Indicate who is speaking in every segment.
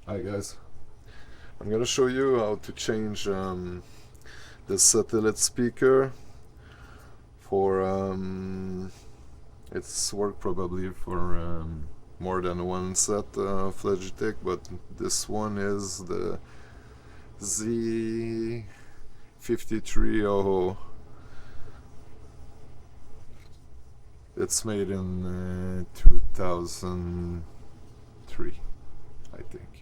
Speaker 1: Hi guys, I'm gonna show you how to change the satellite speaker for it's worked probably for more than one set of Logitech, but this one is the Z5300. It's made in 2003, I think.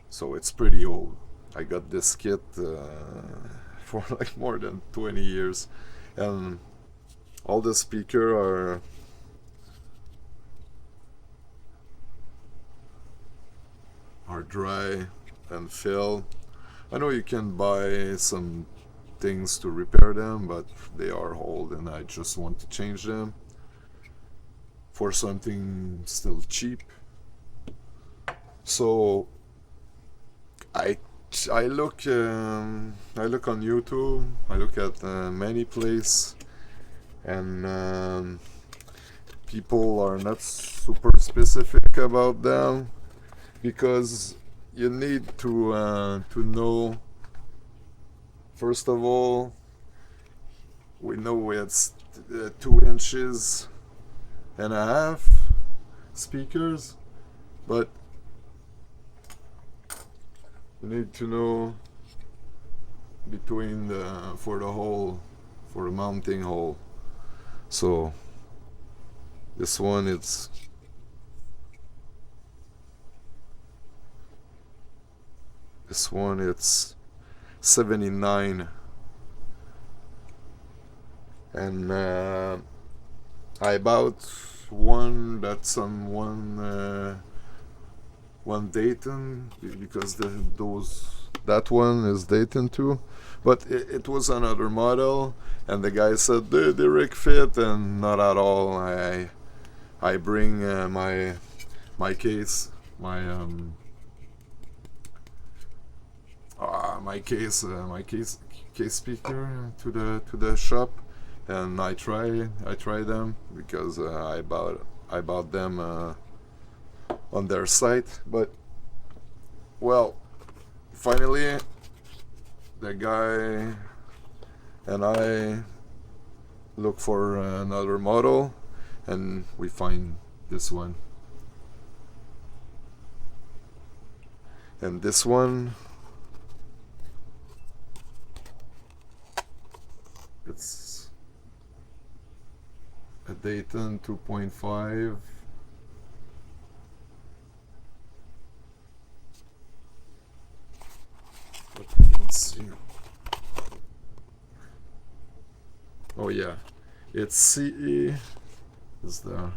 Speaker 1: So it's pretty old. I got this kit for like more than 20 years, and all the speakers are dry and filled. I know you can buy some things to repair them, but they are old and I just want to change them for something still cheap. So I I look on YouTube. I look at many places, and people are not super specific about them because you need to know. First of all, we know it's 2 inches and a half speakers, but you need to know between for the hole, for the mounting hole. So this one it's 79, and I bought one Dayton because that one is Dayton too, but it was another model, and the guy said the direct fit, and not at all. I bring my case, my case speaker to the shop, and I try them because I bought them on their site. But well, finally the guy and I look for another model, and we find this one. And this one, it's a Dayton 2.5. What we can see. Oh yeah, it's CE is the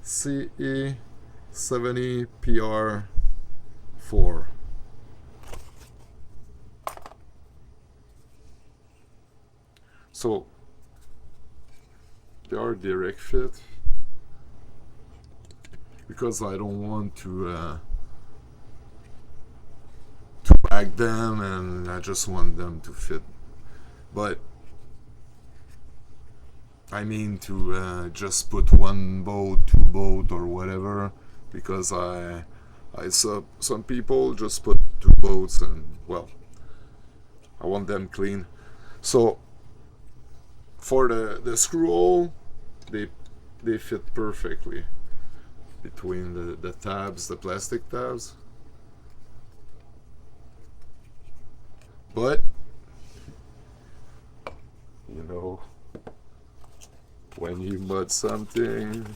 Speaker 1: CE70PR-4. So they are direct fit because I don't want to bag them, and I just want them to fit. But I mean to just put one boat, two boat, or whatever, because I saw some people just put two boats, and well, I want them clean. So for the screw hole, they fit perfectly between the tabs, the plastic tabs. But you know, when you mod something,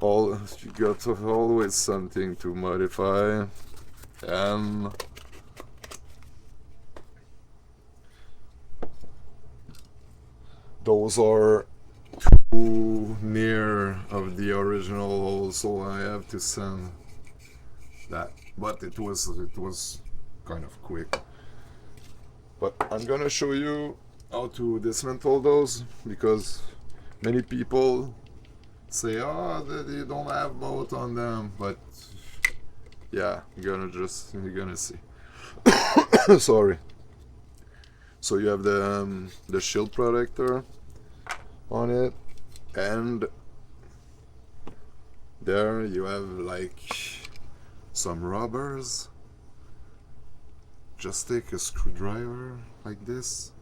Speaker 1: you got always something to modify, and those are too near of the original hole, so I have to send that. But it was kind of quick. But I'm gonna show you how to dismantle those, because many people say, oh, they don't have bolt on them, but yeah, you're gonna see. Sorry. So you have the shield protector on it, and There you have like some rubbers. Just take a screwdriver like this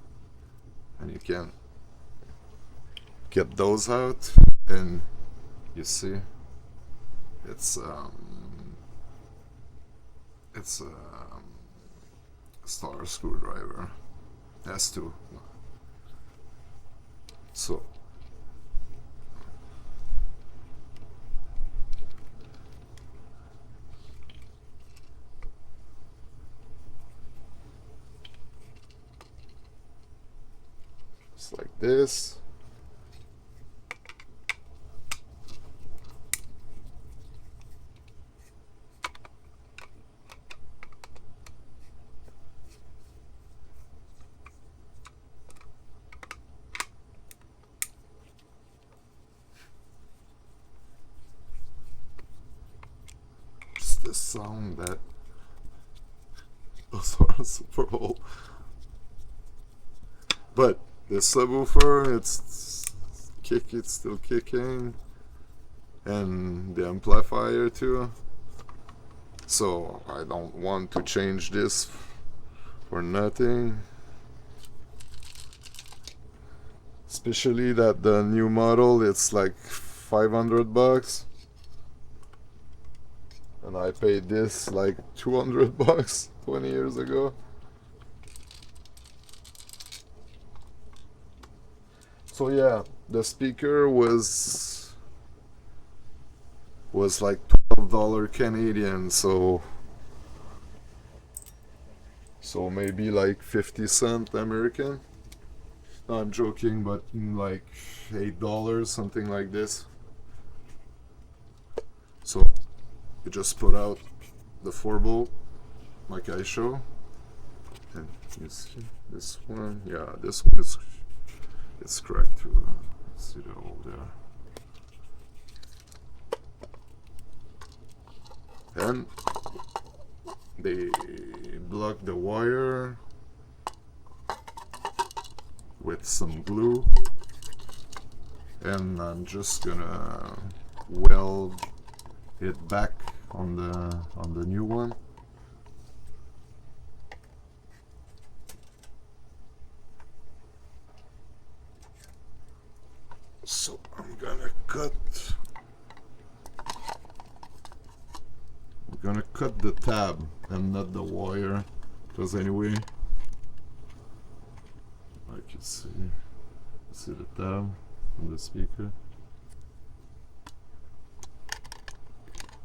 Speaker 1: and you can get those out, and you see it's a star screwdriver. Has to. So it's like this. Just the sound that those are super old. But the subwoofer, it's still kicking, and the amplifier too. So I don't want to change this for nothing. Especially that the new model, it's like $500, and I paid this like $200 20 years ago. So yeah, the speaker was like $12 Canadian, so maybe like 50 cents American. No, I'm joking, but like $8, something like this. So you just put out the 4-bolt like I show, and you see this one. Yeah, this one is it's cracked too. See the hole there. And they block the wire with some glue, and I'm just gonna weld it back on the new one. So I'm gonna cut the tab and not the wire, because anyway, like you see the tab on the speaker,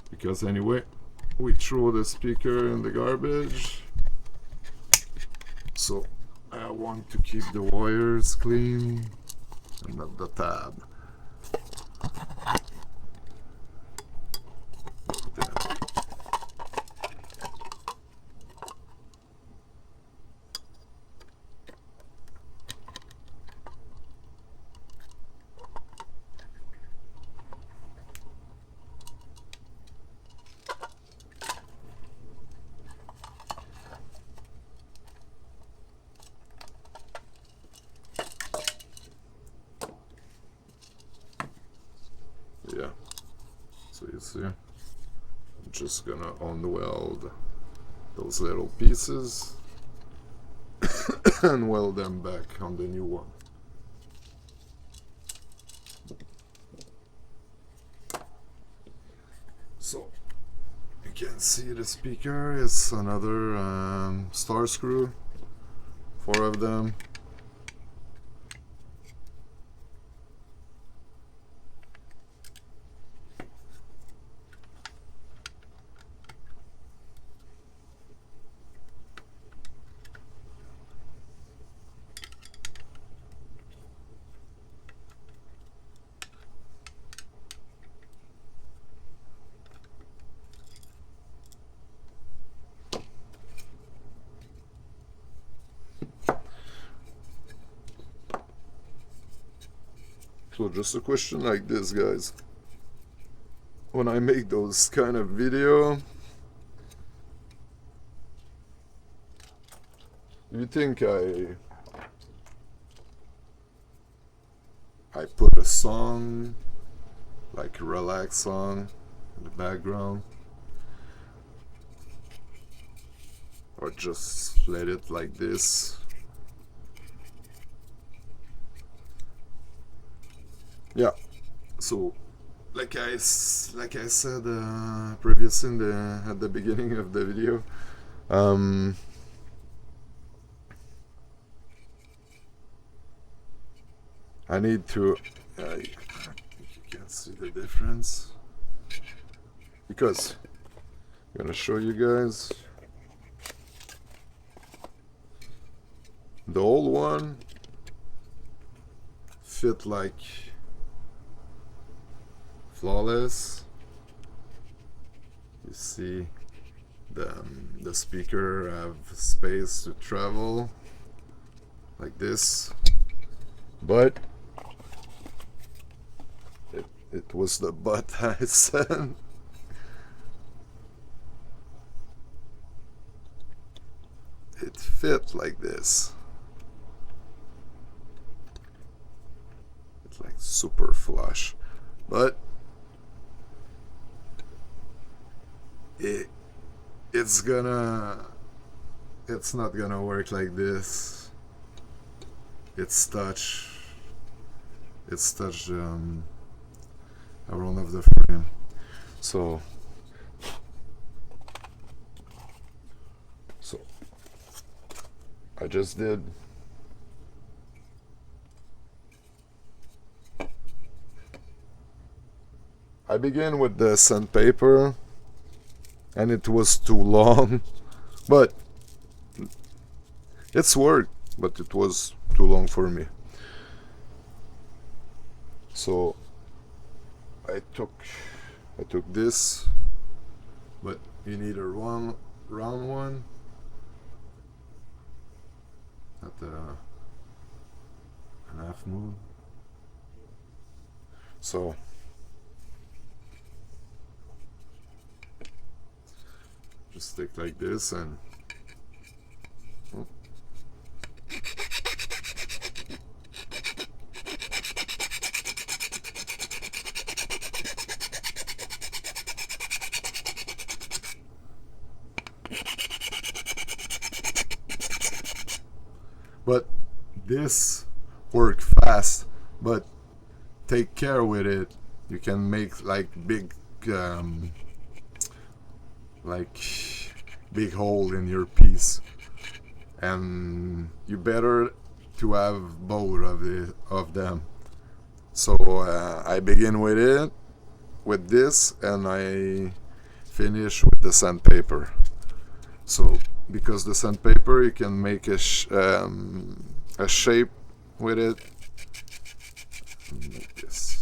Speaker 1: because anyway we throw the speaker in the garbage, so I want to keep the wires clean and not the tab. Yeah, so you see, I'm just gonna unweld those little pieces and weld them back on the new one. So you can see the speaker is another star screw, 4 of them. So just a question like this, guys. When I make those kind of video, do you think I put a song, like a relaxed song, the background, or just let it like this. Yeah, so like I said previous in the at the beginning of the video, I need to I think you can see the difference, because I'm gonna show you guys. The old one fit like flawless. You see the speaker have space to travel like this, but it was the butt I said. It fit like this. It's like super flush, but it's not gonna work like this. It's touched around of the frame, so I just did I began with the sandpaper, and it was too long, but it's worked, but it was too long for me. So I took this, but you need a round one, not an half moon. So just stick like this, and oh. But this work fast, but take care with it. You can make like big hole in your piece, and you better to have both of them. So I begin with this, and I finish with the sandpaper. So because the sandpaper, you can make a shape with it like this,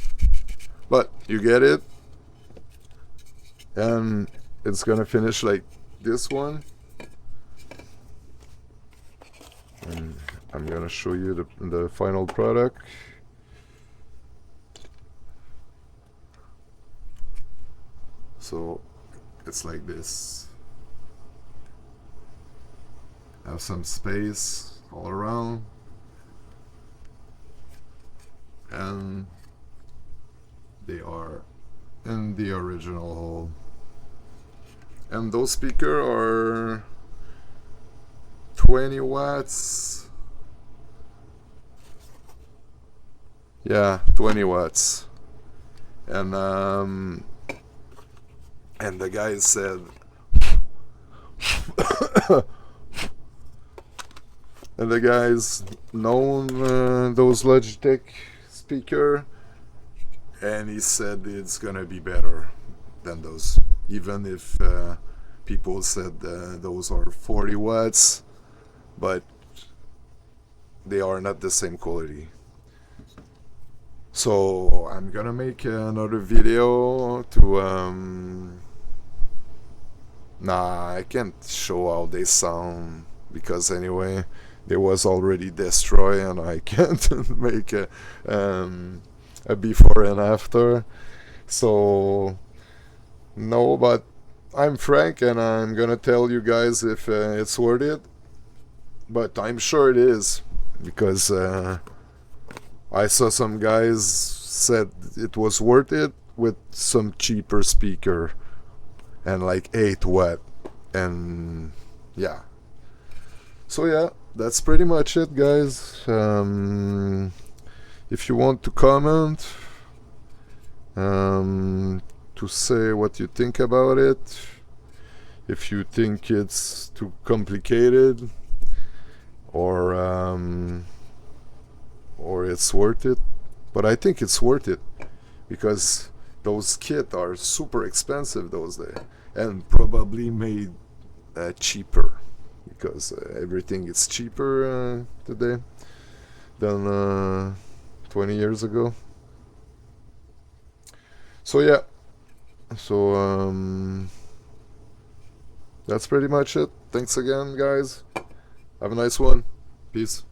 Speaker 1: but you get it, and it's gonna finish like this one, and I'm gonna show you the final product. So it's like this. Have some space all around, and they are in the original hole. And those speakers are 20 watts. Yeah, 20 watts. And the guy said and the guy's known those Logitech speaker, and he said it's gonna be better than those, even if people said those are 40 watts, but they are not the same quality. So I'm gonna make another video to nah, I can't show how they sound, because anyway they was already destroyed, and I can't make a before and after. So no, but I'm frank, and I'm gonna tell you guys if it's worth it. But I'm sure it is, because I saw some guys said it was worth it, with some cheaper speaker and like 8 watt, and yeah. So yeah, that's pretty much it, guys. If you want to comment, to say what you think about it, if you think it's too complicated, or it's worth it. But I think it's worth it, because those kits are super expensive those days, and probably made cheaper, because everything is cheaper today than 20 years ago. So yeah, so that's pretty much it. Thanks again, guys. Have a nice one. Peace.